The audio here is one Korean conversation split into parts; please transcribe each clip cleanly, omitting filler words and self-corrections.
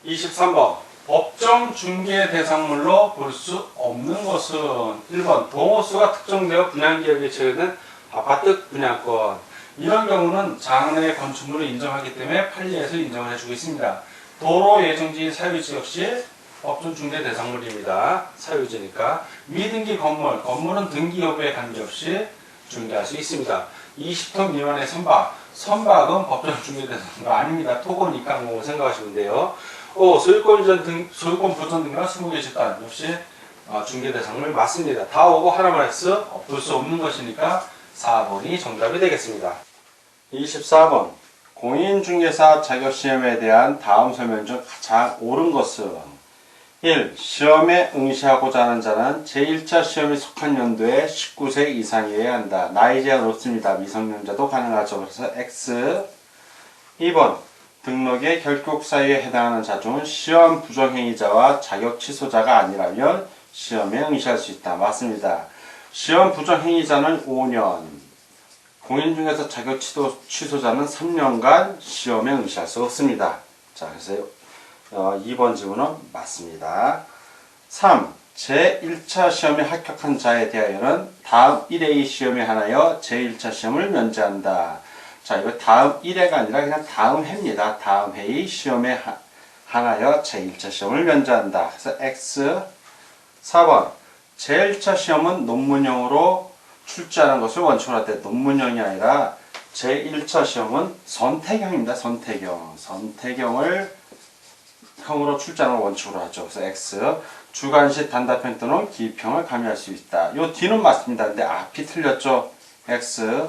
23번 법정 중개 대상물로 볼 수 없는 것은 1번 동호수가 특정되어 분양계약에 체결된 아파트 분양권. 이런 경우는 장래 건축물을 인정하기 때문에 판례에서 인정을 해주고 있습니다. 도로 예정지 사유지 역시 법정 중개 대상물입니다. 사유지니까. 미등기 건물은 등기 여부에 관계없이 중개할 수 있습니다. 20톤 미만의 선박은 법정 중개 대상물 아닙니다. 토고니까 뭐 생각하시면 돼요. 소유권 보전 등기나 20개 집단 역시 중개 대상물 맞습니다. 다 오고 하나만 X 볼 수 없는 것이니까 4번이 정답이 되겠습니다. 24번 공인중개사 자격시험에 대한 다음 설명 중 가장 옳은 것은 1. 시험에 응시하고자 하는 자는 제1차 시험에 속한 연도에 19세 이상이어야 한다. 나이 제한 없습니다. 미성년자도 가능하죠. 그래서 X. 2번 등록의 결격 사유에 해당하는 자 중 시험 부정행위자와 자격 취소자가 아니라면 시험에 응시할 수 있다. 맞습니다. 시험 부정행위자는 5년, 공인중개사 자격 취소자는 3년간 시험에 응시할 수 없습니다. 자, 그래서 2번 질문은 맞습니다. 3. 제1차 시험에 합격한 자에 대하여는 다음 1회의 시험에 한하여 제1차 시험을 면제한다. 자, 이거 다음 1회가 아니라 그냥 다음 해입니다. 다음 해의 시험에 한하여 제1차 시험을 면제한다. 그래서 X. 4번 제1차 시험은 논문형으로 출제하는 것을 원칙으로 할 때 논문형이 아니라 제1차 시험은 선택형입니다. 선택형을 형으로 출제하는 걸 원칙으로 하죠. 그래서 X. 주관식 단답형 또는 기입형을 가미할 수 있다. 요 D는 맞습니다. 근데 앞이 틀렸죠. X.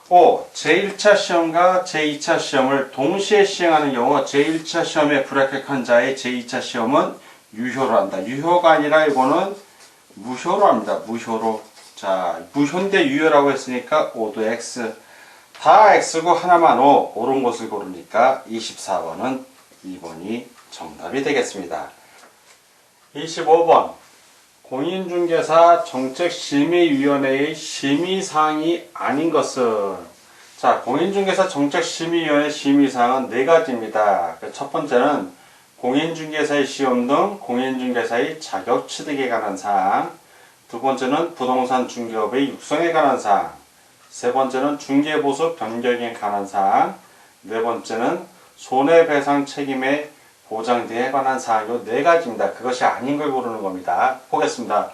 5. 제1차 시험과 제2차 시험을 동시에 시행하는 경우 제1차 시험에 불합격한 자의 제2차 시험은 유효로 한다. 유효가 아니라 이거는 무효로 합니다. 무효로. 자, 무효인데 유효라고 했으니까 5도 X. 다 X고 하나만 O. 옳은 것을 고르니까 24번은 2번이 정답이 되겠습니다. 25번 공인중개사 정책심의위원회의 심의사항이 아닌 것은. 자, 공인중개사 정책심의위원회 심의사항은 4가지입니다. 첫 번째는 공인중개사의 시험 등 공인중개사의 자격 취득에 관한 사항, 두 번째는 부동산 중개업의 육성에 관한 사항, 세 번째는 중개보수 변경에 관한 사항, 네 번째는 손해배상 책임의 보장 등에 관한 사항. 요 4가지입니다. 그것이 아닌 걸 고르는 겁니다. 보겠습니다.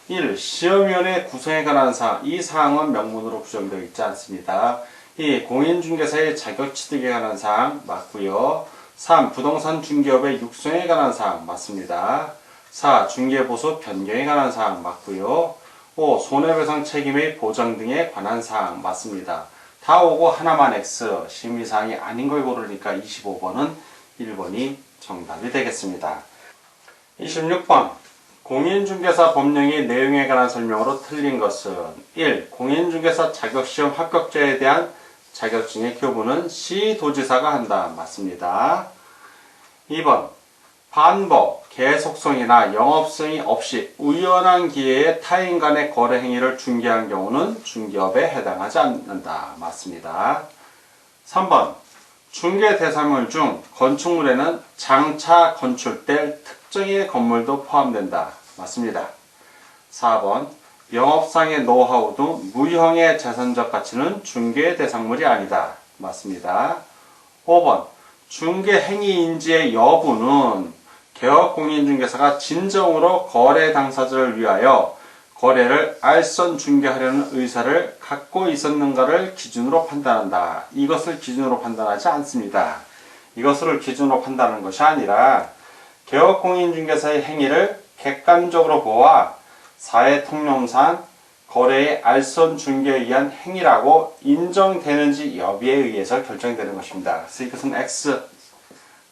1. 시험위원회 구성에 관한 사항. 이 사항은 명문으로 규정되어 있지 않습니다. 2. 공인중개사의 자격 취득에 관한 사항 맞고요. 3. 부동산 중개업의 육성에 관한 사항 맞습니다. 4. 중개보수 변경에 관한 사항 맞고요. 5. 손해배상 책임의 보장 등에 관한 사항 맞습니다. 다 오고 하나만 X. 심의사항이 아닌 걸 고르니까 25번은 1번이 정답이 되겠습니다. 26번 공인중개사 법령의 내용에 관한 설명으로 틀린 것은 1. 공인중개사 자격시험 합격자에 대한 자격증의 교부는 시도지사가 한다. 맞습니다. 2번 반복, 계속성이나 영업성이 없이 우연한 기회에 타인 간의 거래 행위를 중개한 경우는 중개업에 해당하지 않는다. 맞습니다. 3번 중개 대상물 중 건축물에는 장차 건축될 특정의 건물도 포함된다. 맞습니다. 4번 영업상의 노하우 등 무형의 재산적 가치는 중개 대상물이 아니다. 맞습니다. 5번 중개 행위 인지의 여부는 개업공인중개사가 진정으로 거래 당사자를 위하여 거래를 알선 중개하려는 의사를 갖고 있었는가를 기준으로 판단한다. 이것을 기준으로 판단하지 않습니다. 이것을 기준으로 판단하는 것이 아니라 개업공인중개사의 행위를 객관적으로 보아 사회통념상 거래의 알선 중개에 의한 행위라고 인정되는지 여부에 의해서 결정되는 것입니다. 그래서 이것은 X.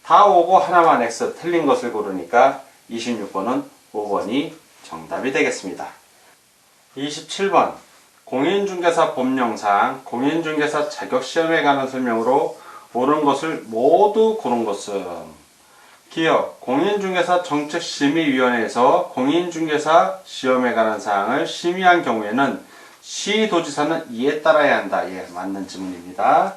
다 오고 하나만 X. 틀린 것을 고르니까 26번은 5번이 정답이 되겠습니다. 27번 공인중개사 법령상 공인중개사 자격시험에 관한 설명으로 옳은 것을 모두 고른 것은 기억 공인중개사 정책심의위원회에서 공인중개사 시험에 관한 사항을 심의한 경우에는 시도지사는 이에 따라야 한다. 예, 맞는 질문입니다.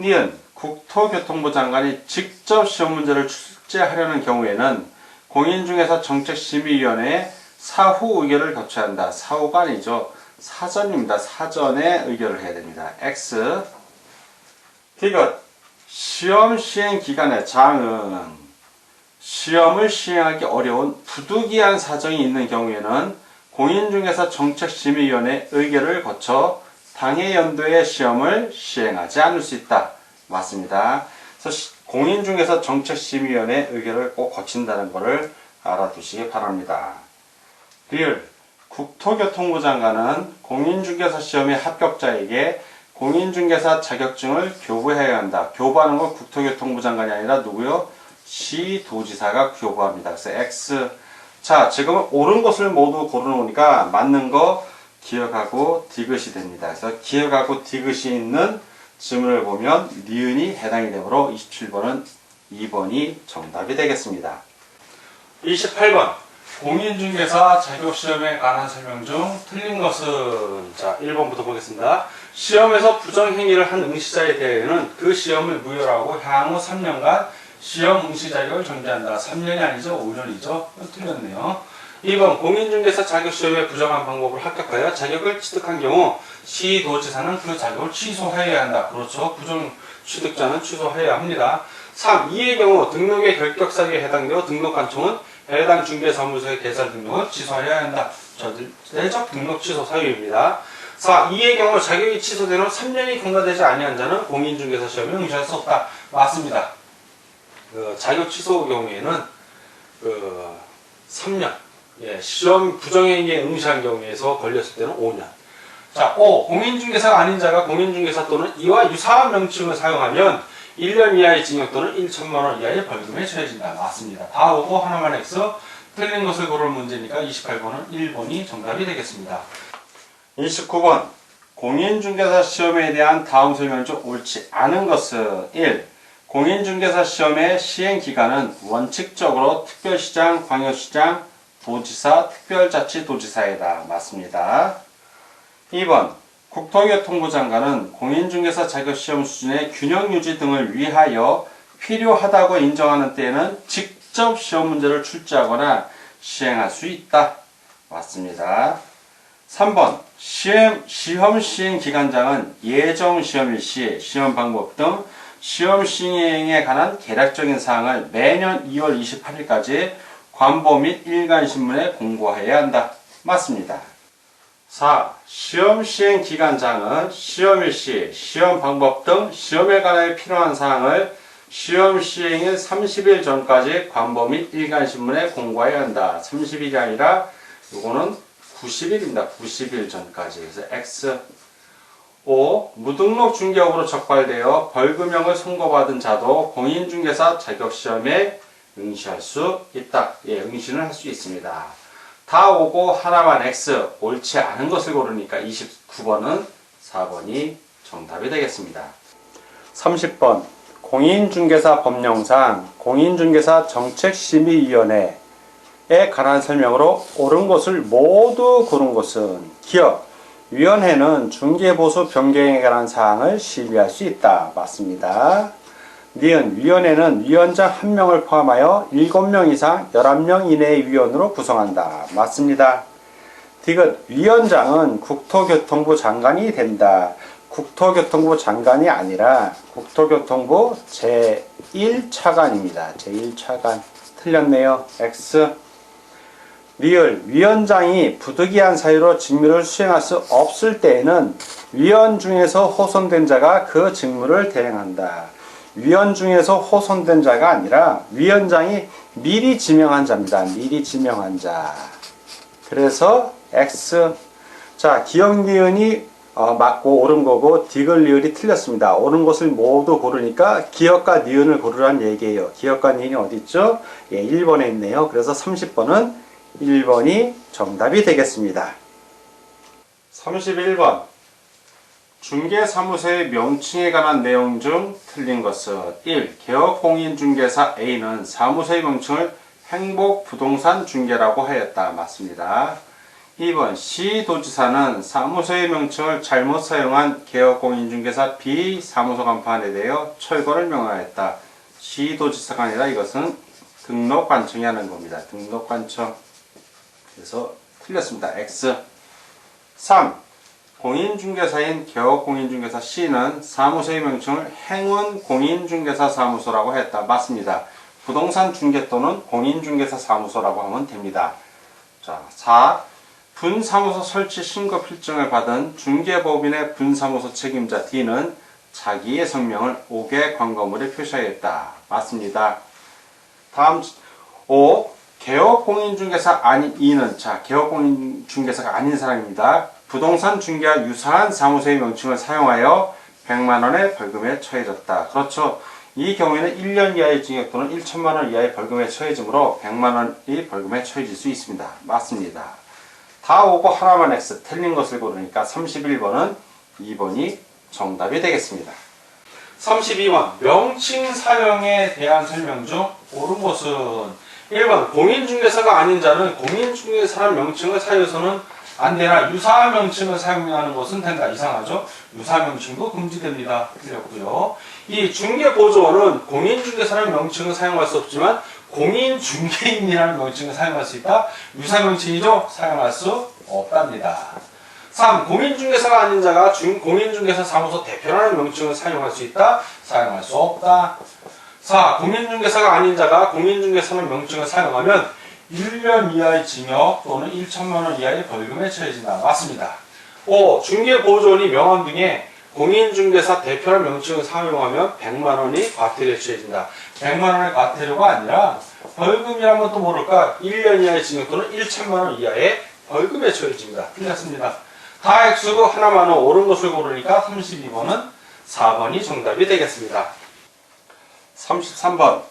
니은 국토교통부 장관이 직접 시험 문제를 출제하려는 경우에는 공인중개사 정책심의위원회에 사후 의결을 거쳐야 한다. 사후가 아니죠. 사전입니다. 사전에 의결을 해야 됩니다. X. 디귿. 시험 시행 기간의 장은 시험을 시행하기 어려운 부득이한 사정이 있는 경우에는 공인중개사 정책심의위원회 의결을 거쳐 당해 연도에 시험을 시행하지 않을 수 있다. 맞습니다. 그래서 공인중개사 정책심의위원회 의결을 꼭 거친다는 것을 알아두시기 바랍니다. 리을. 국토교통부 장관은 공인중개사 시험의 합격자에게 공인중개사 자격증을 교부해야 한다. 교부하는 건 국토교통부 장관이 아니라 누구요? 시도지사가 교부합니다. 그래서 X. 자, 지금은 옳은 것을 모두 고르놓으니까 맞는 거 기억하고 디귿이 됩니다. 그래서 기억하고 디귿이 있는 지문을 보면 니은이 해당이 되므로 27번은 2번이 정답이 되겠습니다. 28번. 공인중개사 자격시험에 관한 설명 중 틀린 것은, 자, 1번부터 보겠습니다. 시험에서 부정행위를 한 응시자에 대해서는 그 시험을 무효라고 향후 3년간 시험 응시 자격을 정지한다. 3년이 아니죠? 5년이죠? 틀렸네요. 2번. 공인중개사 자격시험에 부정한 방법으로 합격하여 자격을 취득한 경우 시도지사는 그 자격을 취소해야 한다. 그렇죠. 부정 취득자는 취소해야 합니다. 3. 이의 경우 등록의 결격사유에 해당되어 등록관청은 해당 중개사무소의 개설 등록을 취소해야 한다. 절대적 등록 취소 사유입니다. 4. 이의 경우 자격이 취소된 후 3년이 경과되지 아니한 자는 공인중개사 시험에 응시할 수 없다. 맞습니다. 자격 취소 경우에는 3년, 시험 부정행위에 응시한 경우에서 걸렸을 때는 5년. 자, 5. 공인중개사가 아닌 자가 공인중개사 또는 이와 유사한 명칭을 사용하면 1년 이하의 징역 또는 1천만원 이하의 벌금에 처해진다. 맞습니다. 다 오고 하나만 X. 틀린 것을 고를 문제니까 28번은 1번이 정답이 되겠습니다. 29번. 공인중개사 시험에 대한 다음 설명 중 옳지 않은 것은 1. 공인중개사 시험의 시행기간은 원칙적으로 특별시장, 광역시장, 도지사, 특별자치도지사이다. 맞습니다. 2번. 국토교통부 장관은 공인중개사 자격시험 수준의 균형유지 등을 위하여 필요하다고 인정하는 때에는 직접 시험 문제를 출제하거나 시행할 수 있다. 맞습니다. 3번. 시험 시행 기간장은 예정 시험일 시, 시험 방법 등 시험 시행에 관한 개략적인 사항을 매년 2월 28일까지 관보 및 일간신문에 공고해야 한다. 맞습니다. 4. 시험 시행 기간장은 시험일 시, 시험 방법 등 시험에 관하여 필요한 사항을 시험 시행일 30일 전까지 관보 및 일간신문에 공고해야 한다. 30일이 아니라 이거는 90일입니다. 90일 전까지. 그래서 X. 5. 무등록 중개업으로 적발되어 벌금형을 선고받은 자도 공인중개사 자격시험에 응시할 수 있다. 응시는 할 수 있습니다. 다 오고 하나만 X. 옳지 않은 것을 고르니까 29번은 4번이 정답이 되겠습니다. 30번. 공인중개사 법령상 공인중개사 정책심의위원회에 관한 설명으로 옳은 것을 모두 고른 것은 기억. 위원회는 중개보수 변경에 관한 사항을 심의할 수 있다. 맞습니다. 니은. 위원회는 위원장 1명을 포함하여 7명 이상 11명 이내의 위원으로 구성한다. 맞습니다. 디귿. 위원장은 국토교통부 장관이 된다. 국토교통부 장관이 아니라 국토교통부 제1차관입니다. 제1차관. 틀렸네요. X. 리을. 위원장이 부득이한 사유로 직무를 수행할 수 없을 때에는 위원 중에서 호선된 자가 그 직무를 대행한다. 위원 중에서 호선된 자가 아니라 위원장이 미리 지명한 자입니다. 미리 지명한 자. 그래서 X. 자, 기억 니은이 맞고 옳은 거고 디귿 리을이 틀렸습니다. 옳은 것을 모두 고르니까 기억과 니은을 고르라는 얘기예요. 기억과 니은이 어디 있죠? 1번에 있네요. 그래서 30번은 1번이 정답이 되겠습니다. 31번. 중개사무소의 명칭에 관한 내용 중 틀린 것은 1. 개업공인중개사 A는 사무소의 명칭을 행복부동산중개라고 하였다. 맞습니다. 2번 시도지사는 사무소의 명칭을 잘못 사용한 개업공인중개사 B 사무소 간판에 대하여 철거를 명하였다. 시도지사가 아니라 이것은 등록관청이 하는 겁니다. 등록관청. 그래서 틀렸습니다. X. 3. 공인중개사인 개업공인중개사 C는 사무소의 명칭을 행운공인중개사 사무소라고 했다. 맞습니다. 부동산 중개 또는 공인중개사 사무소라고 하면 됩니다. 자, 4. 분사무소 설치 신고 필증을 받은 중개법인의 분사무소 책임자 D는 자기의 성명을 5개 광고물에 표시하였다. 맞습니다. 다음 5. 개업공인중개사 아닌 E는 개업공인중개사가 아닌 사람입니다. 부동산 중개와 유사한 사무소의 명칭을 사용하여 100만원의 벌금에 처해졌다. 그렇죠. 이 경우에는 1년 이하의 징역 또는 1천만원 이하의 벌금에 처해지므로 100만원이 벌금에 처해질 수 있습니다. 맞습니다. 다 오고 하나만 X, 틀린 것을 고르니까 31번은 2번이 정답이 되겠습니다. 32번 명칭 사용에 대한 설명 중 옳은 것은 1번 공인중개사가 아닌 자는 공인중개사라는 명칭을 사용해서는 안 되나 유사한 명칭을 사용하는 것은 된다. 이상하죠? 유사 명칭도 금지됩니다. 틀렸고요. 이 중개보조원은 공인중개사라는 명칭을 사용할 수 없지만 공인중개인이라는 명칭을 사용할 수 있다. 유사 명칭이죠? 사용할 수 없답니다. 3. 공인중개사가 아닌 자가 공인중개사 사무소 대표라는 명칭을 사용할 수 있다. 사용할 수 없다. 4. 공인중개사가 아닌 자가 공인중개사라는 명칭을 사용하면 1년 이하의 징역 또는 1천만원 이하의 벌금에 처해진다. 맞습니다. 5. 중개보조원이 명함 등에 공인중개사 대표라는 명칭을 사용하면 100만원이 과태료에 처해진다. 100만원의 과태료가 아니라 벌금이라면 또 모를까 1년 이하의 징역 또는 1천만원 이하의 벌금에 처해집니다. 틀렸습니다. 다 X고 하나만은 옳은 것을 고르니까 32번은 4번이 정답이 되겠습니다. 33번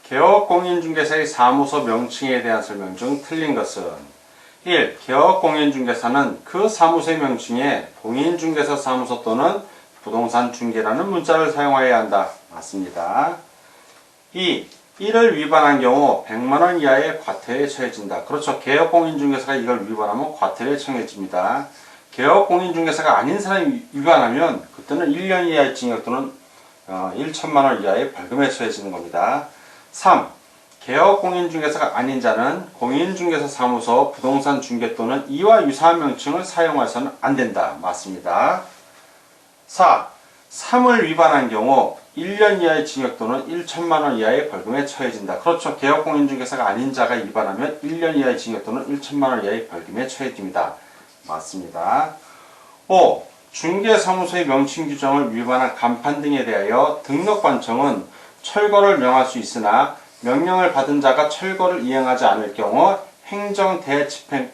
개업공인중개사의 사무소 명칭에 대한 설명 중 틀린 것은 1. 개업공인중개사는 그 사무소의 명칭에 공인중개사 사무소 또는 부동산 중개라는 문자를 사용해야 한다. 맞습니다. 2. 이를 위반한 경우 100만원 이하의 과태료에 처해진다. 그렇죠. 개업공인중개사가 이걸 위반하면 과태료에 처해집니다. 개업공인중개사가 아닌 사람이 위반하면 그때는 1년 이하의 징역 또는 1천만원 이하의 벌금에 처해지는 겁니다. 3. 개업공인중개사가 아닌 자는 공인중개사 사무소, 부동산 중개 또는 이와 유사한 명칭을 사용해서는 안 된다. 맞습니다. 4. 3을 위반한 경우 1년 이하의 징역 또는 1천만원 이하의 벌금에 처해진다. 그렇죠. 개업공인중개사가 아닌 자가 위반하면 1년 이하의 징역 또는 1천만원 이하의 벌금에 처해집니다. 맞습니다. 5. 중개사무소의 명칭 규정을 위반한 간판 등에 대하여 등록관청은 철거를 명할 수 있으나 명령을 받은 자가 철거를 이행하지 않을 경우 행정대집행법에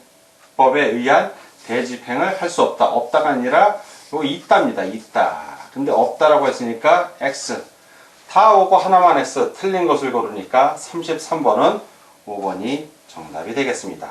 의한 대집행을 할 수 없다. 없다가 아니라 이거 있답니다. 있다. 근데 없다라고 했으니까 X. 다 오고 하나만 X. 틀린 것을 고르니까 33번은 5번이 정답이 되겠습니다.